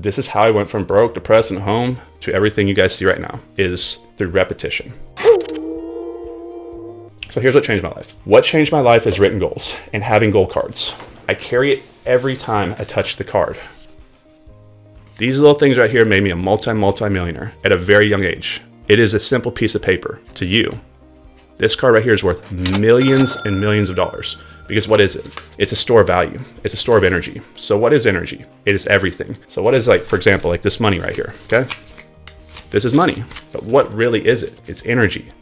This is how I went from broke, depressed, and home to everything you guys see right now is through repetition. So here's what changed my life. What changed my life is written goals and having goal cards. I carry it every time I touch the card. These little things right here made me a multi-millionaire at a very young age. It is a simple piece of paper to you. This card right here is worth millions and millions of dollars. Because what is it? It's a store of value. It's a store of energy. So what is energy? It is everything. So what is, like, for example, like this money right here, okay? This is money, but what really is it? It's energy.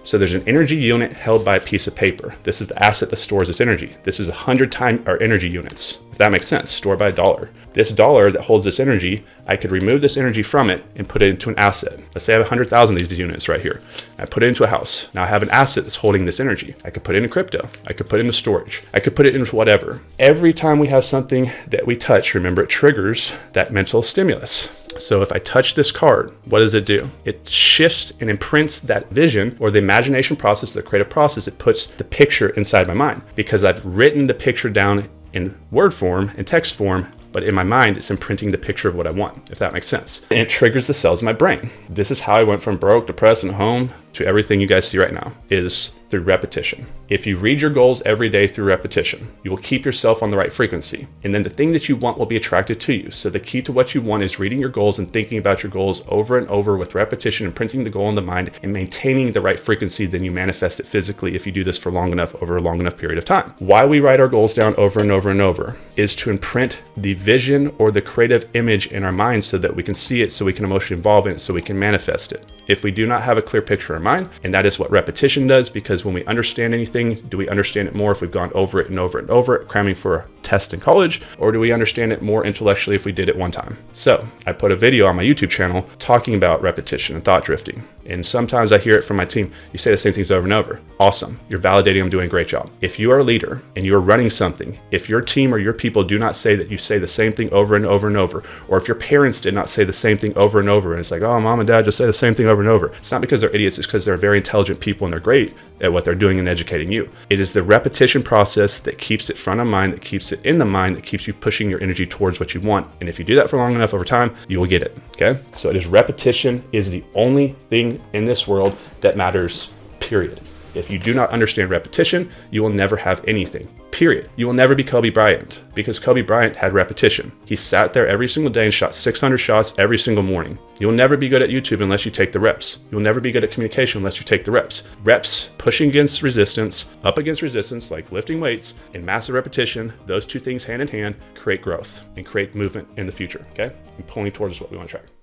So there's an energy unit held by a piece of paper. This is the asset that stores this energy. This is 100 times our energy units, if that makes sense, stored by $1. This dollar that holds this energy, I could remove this energy from it and put it into an asset. Let's say I have 100,000 of these units right here. I put it into a house. Now I have an asset that's holding this energy. I could put it into crypto. I could put it into storage. I could put it into whatever. Every time we have something that we touch, remember, it triggers that mental stimulus. So if I touch this card, what does it do? It shifts and imprints that vision or the imagination process, the creative process. It puts the picture inside my mind because I've written the picture down in word form and text form, but in my mind, it's imprinting the picture of what I want, if that makes sense. And it triggers the cells in my brain. This is how I went from broke, depressed, and home to everything you guys see right now is through repetition. If you read your goals every day through repetition, you will keep yourself on the right frequency. And then the thing that you want will be attracted to you. So the key to what you want is reading your goals and thinking about your goals over and over with repetition, imprinting the goal in the mind and maintaining the right frequency. Then you manifest it physically if you do this for long enough, over a long enough period of time. Why we write our goals down over and over and over is to imprint the vision or the creative image in our mind so that we can see it, so we can emotionally involve in it, so we can manifest it. If we do not have a clear picture in mind, and that is what repetition does, because when we understand anything, do we understand it more if we've gone over it and over and over it, cramming for a test in college, or do we understand it more intellectually if we did it one time? So I put a video on my YouTube channel talking about repetition and thought drifting. And sometimes I hear it from my team. You say the same things over and over. Awesome. You're validating I'm doing a great job. If you are a leader and you're running something, if your team or your people do not say that you say the same thing over and over and over, or if your parents did not say the same thing over and over, and it's like, oh, mom and dad just say the same thing over and over. It's not because they're idiots. It's because they're very intelligent people and they're great at what they're doing and educating you. It is the repetition process that keeps it front of mind, that keeps it in the mind, that keeps you pushing your energy towards what you want. And if you do that for long enough over time, you will get it. Okay. So it is repetition is the only thing in this world that matters, period. If you do not understand repetition, you will never have anything, period. You will never be Kobe Bryant because Kobe Bryant had repetition. He sat there every single day and shot 600 shots every single morning. You'll never be good at YouTube unless you take the reps. You'll never be good at communication unless you take the reps. Reps, pushing against resistance, up against resistance, like lifting weights and massive repetition, those two things hand in hand create growth and create movement in the future, okay? And pulling towards what we want to track.